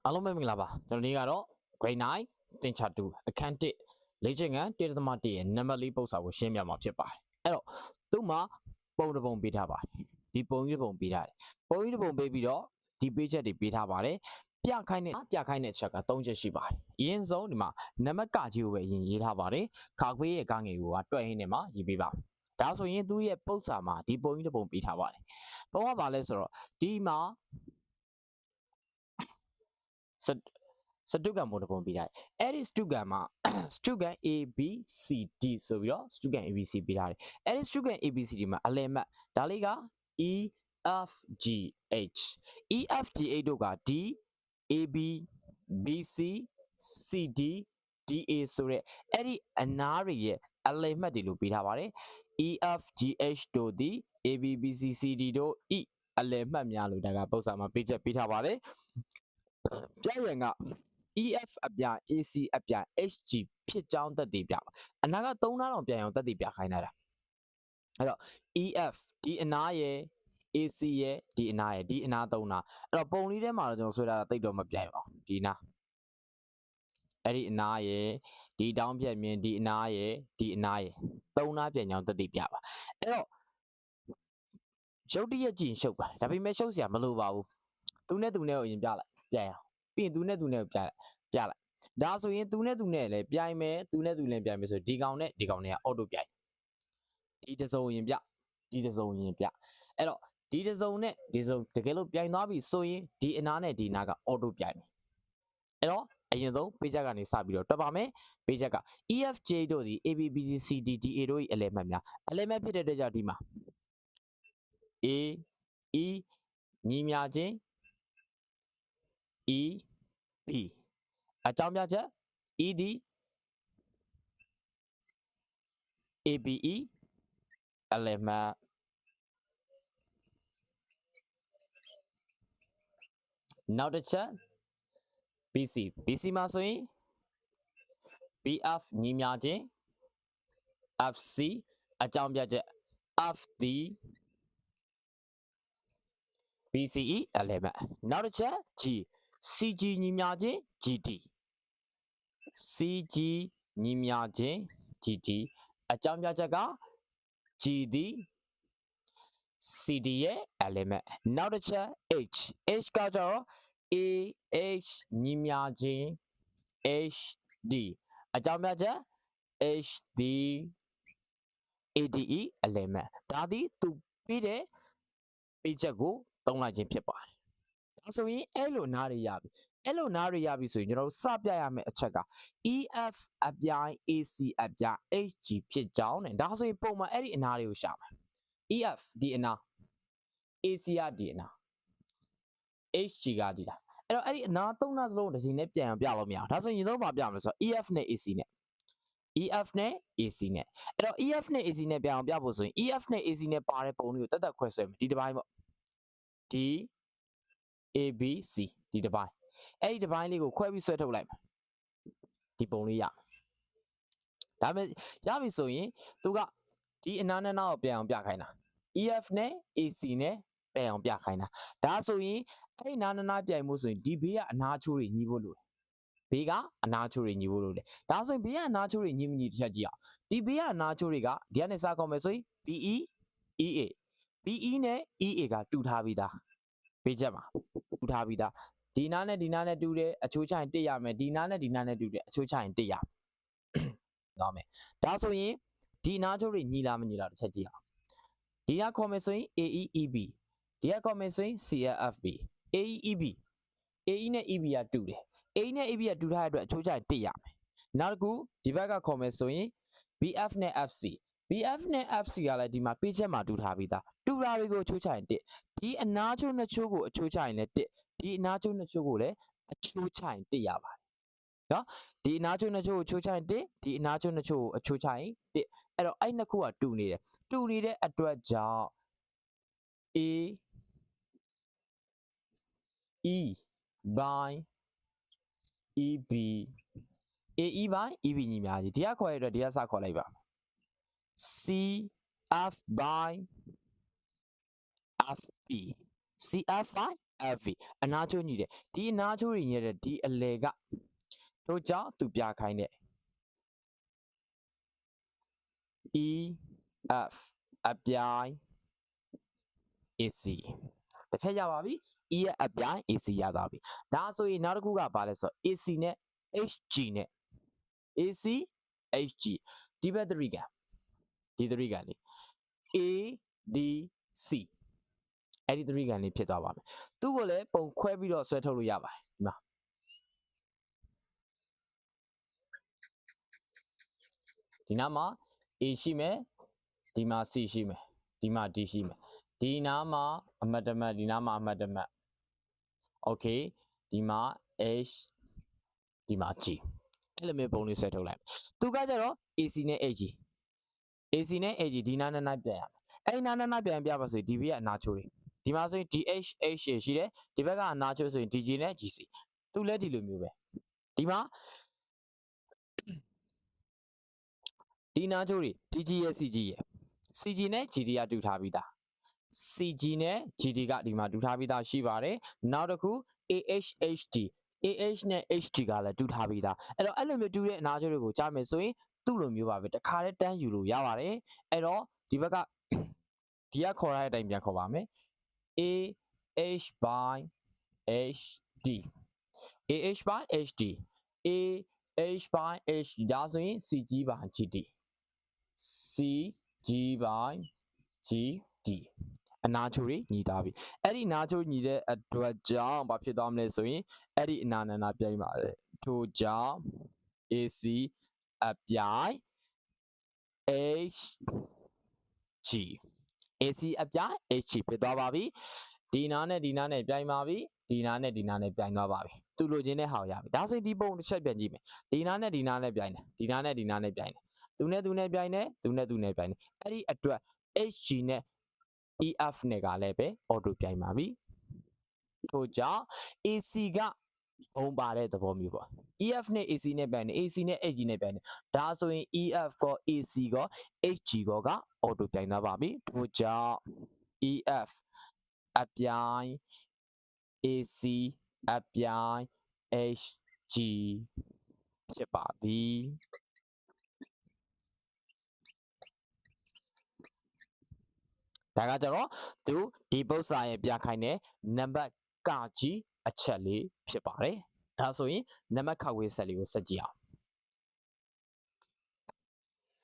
အားလုံးပဲမင်္ဂလာပါကျွန်တော်ဒီကတော့ grade 9သင်ချ2အခန်း1လေ့ကျင့်ခန်း1.1ရဲ့နံပါတ်4ပုဒ်စာကိုရှင်းပြမှာဖြစ်ပါတယ်အဲ့တော့သူ့မှာပုံတစ်ပုံပေးထားပါတယ်ဒီပုံကြီးတစ်ပုံပေးထားတယ်ပုံကြီးတစ်ပုံပေးပြီးတော့ဒီပေးချက်တွေပေးထားပါတယ်ပြခိုင်းတဲ့ချက်က3ချက်ရှိပါတယ်အရင်ဆုံးဒီမှာနံပါတ်ကကြီးကိုပဲရေးထားပါတယ်ခါခွေးရဲ့ကငယ်ကိုတွက်ရင်းနဲ့မှာရေးပေးပါဒါဆိုရင်သူ့ရဲ့ပုဒ်စာမှာဒီပုံကြီးတစ်ပုံပေးထားပါတယ်ပုံကဘာလဲဆိုတော့ဒီမှာစတုကံပုံတစ်ပုံပေးထားတယ်အဲ့ဒီစတုကံမှာစတုကံ A B C D ဆိုပြီးတော့စတုကံ A B C ပေးထားတယ်အဲ့ဒီစတုကံ A B C D မှာအလယ်မှတ်ဒါလေးက E F G H E F G H တို့က D A B B C C D D A ဆိုတဲ့အဲ့ဒီအနားတွေရဲ့အလယ်မှတ်တွေလို့ပေးထားပါတယ် E F G H တို့ဒီ A B B C C D တို့ E အလယ်မှတ်များလို့ဒါကပုဒ်စာမှာပေးချက်ပေးထားပါတယ်ပြရန်က EF အပြ AC အပြ HG ဖြစ်ကြောင်းသက်သေပြပါအနာက3နားတော့ပြန်အောင်သက်သေပြခိုင်းတာအဲ့တော့ EF ဒီအနာရဲ့ AC ရဲ့ဒီအနာရဲ့ဒီအနာ3နာအဲ့တော့ပုံလေးထဲမှာတော့ကျွန်တော်ဆွဲထားတာတိတ်တော့မပြိုင်ပါဘူးဒီနာအဲ့ဒီအနာရဲ့ဒီတောင်းပြက်မြင်ဒီအနာရဲ့ဒီအနာရဲ့3နာပြန်ကြောင်းသက်သေပြပါအဲ့တော့ရုပ်တရက်ကြည့်ရှုပ်ပါဒါပေမဲ့ရှုပ်စရာမလိုပါဘူးသူနဲ့ကိုအရင်ပြလိုက်ပြန်အောင်ပြီးရင်သူနဲ့ကိုပြလိုက်ဒါဆိုရင်သူနဲ့လည်းပြိုင်မယ်သူနဲ့လည်းပြိုင်မယ်ဆိုဒီကောင်နဲ့ဒီကောင်တွေကအော်တိုပြိုင်ဒီတစ်စုံရင်ပြဒီတစ်စုံရင်ပြအဲ့တော့ဒီတစ်စုံနဲ့ဒီစုံတကယ်လို့ပြိုင်သွားပြီဆိုရင်ဒီအနာနဲ့ဒီနာကအော်တိုပြိုင်မယ်အဲ့တော့အရင်ဆုံးပေးချက်ကနေစပြီးတော့တွက်ပါမယ်ပေးချက်က EFJ တို့ဒီ ABBCDDA တို့၏အလယ်မှတ်များအလယ်မှတ်ဖြစ်တဲ့အတွက်ကြောင့်ဒီမှာ A E ညီမြချင်း E B အကြောင်းပြချက် ED ABE အလယ်မှတ်နောက်တစ်ချက် BC မှာဆိုရင် BF ညီမြချင်း FC အကြောင်းပြချက် FD BCE အလယ်မှတ်နောက်တစ်ချက် G CG ညီမြချင်း GD CG ညီမြချင်း GD အကြောင်းပြချက်က GD CD ရဲ့အလယ်မှတ်နောက်တစ်ချက် H ကကြတော့ AH ညီမြချင်း HD အကြောင်းပြချက် HD ADE အလယ်မှတ်ဒါသည်သူပြီးတဲ့ပေးချက်ကိုသုံးလိုက်ခြင်းဖြစ်ပါတယ်ဒါဆိုရင်အဲ့လိုနားတွေရပြီအဲ့လိုနားတွေရပြီဆိုရင်ကျွန်တော်တို့စပြရမယ့်အချက်က EF အပြိုင် AC အပြိုင် HG ဖြစ်ကြောင်းနဲ့ဒါဆိုရင်ပုံမှန်အဲ့ဒီအနားတွေကိုရှာမယ် EF ဒီအနာ AC ကဒီအနာ HG ကဒီလားအဲ့တော့အဲ့ဒီအနာ၃နားစလုံးတစ်ချိန်နဲ့ပြန်အောင်ပြလို့မရအောင်ဒါဆိုရင်ရင်ဆုံးပါပြမယ်ဆိုတော့ EF နဲ့ AC နဲ့ EF နဲ့ AC နဲ့အဲ့တော့ EF နဲ့ AC နဲ့ပြန်အောင်ပြဖို့ဆိုရင် EF နဲ့ AC နဲ့ပါတဲ့ပုံတွေကိုတက်ခွဲဆွဲမယ်ဒီတစ်ပိုင်းပေါ့D ABC ဒီတစ်ပိုင်းအဲ့ဒီတစ်ပိုင်းလေးကိုခွဲပြီးဆွဲထုတ်လိုက်မယ်ဒီပုံလေးရဒါပေမဲ့ရပြီဆိုရင်သူကဒီအနားနဲ့နောက်ပြန်အောင်ပြခိုင်းတာ EF နဲ့ AC နဲ့ပြန်အောင်ပြခိုင်းတာဒါဆိုရင်အဲ့ဒီနားနားပြိုင်မှုဆိုရင်ဒီဘေးကအနားချိုးတွေညီဖို့လိုတယ်ဘေးကအနားချိုးတွေညီဖို့လိုတယ်ဒါဆိုရင်ဘေးကအနားချိုးတွေညီမညီတစ်ချက်ကြည့်အောင်ဒီဘေးကအနားချိုးတွေကဒီကနေစကောက်မယ်ဆိုရင် BE EA BE နဲ့ EA ကတူထားပြီးသားပေးချက်မှာတူထားပြီးသားဒီနားနဲ့ဒီနားနဲ့တူတယ်အချိုးချရင်တစ်ရမယ်ဒီနားနဲ့ဒီနားနဲ့တူတယ်အချိုးချရင်တစ်ရသွားမယ်ဒါဆိုရင်ဒီနားချိုးတွေညီလားမညီလားတစ်ချက်ကြည့်အောင်ဒီနားခေါ်မယ်ဆိုရင် AEEB ဒီကခေါ်မယ်ဆိုရင် CFB AEEB AE နဲ့ EB ကတူတယ် AE နဲ့ EB ကတူထားတဲ့အတွက်အချိုးချရင်တစ်ရမယ်နောက်တစ်ခုဒီဘက်ကခေါ်မယ်ဆိုရင် BF နဲ့ FC BF နဲ့ FC ကလည်းဒီမှာပေးချက်မှာတူထားပြီးသားတူတာတွေကိုအချိုးချရင်တစ်ဒီအနားချိုးနှစ်ချိုးကိုအချိုးချရင်လည်းတစ်ဒီအနားချိုးနှစ်ချိုးကိုလည်းအချိုးချရင်တစ်ရပါတယ်နော်ဒီအနားချိုးနှစ်ချိုးကိုအချိုးချရင်တစ်ဒီအနားချိုးနှစ်ချိုးကိုအချိုးချရင်တစ်အဲ့တော့အဲ့နှစ်ခုကတူနေတယ်တူနေတဲ့အတွက်ကြောင့် A E by EB AE by EB ညီများကြီးဒီကခေါ်ရတဲ့ဒီကစခေါ်လိုက်ပါ CF by FB CF by FV အနာချိုးညီတယ်ဒီအနာချိုးညီတဲ့ဒီအလေကတို့ကြောင့်သူပြခိုင်းတဲ့ EF အပြိုင် AC တစ်ဖက်ရပါပြီ E ရဲ့အပြိုင် AC ရသွားပြီဒါဆိုရင်နောက်တစ်ခုကဘာလဲဆိုတော့ AC နဲ့ HG နဲ့ AC HG ဒီဘက်3ကန်ဒီ3ကန်လေး ADC အဲ့ဒီ3ကန်လေးဖြစ်သွားပါမယ်သူ့ကိုလည်းပုံခွဲပြီးတော့ဆွဲထုတ်လို့ရပါတယ်ဒီမှာဒီနားမှာ A ရှိမယ်ဒီမှာ C ရှိမယ်ဒီမှာ D ရှိမယ်ဒီနားမှာအမှတ်တမဲ့ဒီနားမှာအမှတ်တမဲ့ Okay ဒီမှာ H ဒီမှာ G အဲ့လိုမျိုးပုံလေးဆွဲထုတ်လိုက်သူကကြတော့ AC နဲ့ HG AC နဲ့ HG ဒီနားနဲ့နိုင်ပြန်ရမယ်အဲ့ဒီနားနဲ့ပြန်ပြပါဆိုရင်ဒီဘေးကအနာချိုးတွေဒီမှာဆိုရင် DH H ရှိတယ်ဒီဘက်ကအနာချိုးဆိုရင် DG နဲ့ GC သူလည်းဒီလိုမျိုးပဲဒီမှာဒီနာချိုးတွေ DG ရဲ့ CG ရဲ့ CG နဲ့ GD ကတူထားပြီးသား CG နဲ့ GD ကဒီမှာတူထားပြီးသားရှိပါတယ်နောက်တစ်ခု AHHD AH နဲ့ HD ကလည်းတူထားပြီးသားအဲ့တော့အဲ့လိုမျိုးတူတဲ့အနာချိုးတွေကိုကြားမယ်ဆိုရင်သူ့လိုမျိုးပါပဲတခါတည်းတန်းယူလို့ရပါတယ်အဲ့တော့ဒီဘက်ကဒီကခေါ်ရတဲ့အတိုင်းပြန်ခေါ်ပါမယ် AH by HD AH by HD AH by HD ဒါဆိုရင် CG by GD CG by GD အနာချိုတွေညီသွားပြီအဲ့ဒီနာချိုညီတဲ့အတွက်ကြောင့်ဘာဖြစ်သွားမလဲဆိုရင်အဲ့ဒီအနာနာပြိုင်ပါတယ်ထို့ကြောင့် AC အပြိုင် HG AC အပြိုင် HG ဖြစ်သွားပါပြီဒီနာနဲ့ဒီနာနဲ့ပြိုင်ပါပြီဒီနာနဲ့ဒီနာနဲ့ပြိုင်သွားပါပြီသူလိုချင်တဲ့ဟာကိုရပြီဒါဆိုရင်ဒီပုံတစ်ချက်ပြန်ကြည့်မယ်ဒီနာနဲ့ဒီနာနဲ့ပြိုင်တယ်ဒီနာနဲ့ဒီနာနဲ့ပြိုင်တယ်သူနဲ့သူနဲ့ပြိုင်တယ်သူနဲ့သူနဲ့ပြိုင်တယ်အဲ့ဒီအတွက် HG နဲ့ EF နဲ့ကလည်းပဲ auto ပြိုင်ပါပြီထို့ကြောင့် AC ကဘုံပါတဲ့သဘောမျိုးပေါ့ EF နဲ့ AC နဲ့ပြိုင်တယ် AC နဲ့ HG နဲ့ပြိုင်တယ်ဒါဆိုရင် EF ကော AC ကော HG ကောက auto ပြိုင်သွားပါပြီထို့ကြောင့် EF အပြိုင် AC အပြိုင် HG ဖြစ်ပါသည်ဒါကကြတော့သူဒီပု္ပ္ပစာရဲ့ပြခိုင်းတဲ့နံပါတ်ကကြီးအချက်လေးဖြစ်ပါတယ်ဒါဆိုရင်နံပါတ်ခါခွေးဆက်လေးကိုဆက်ကြည့်အောင်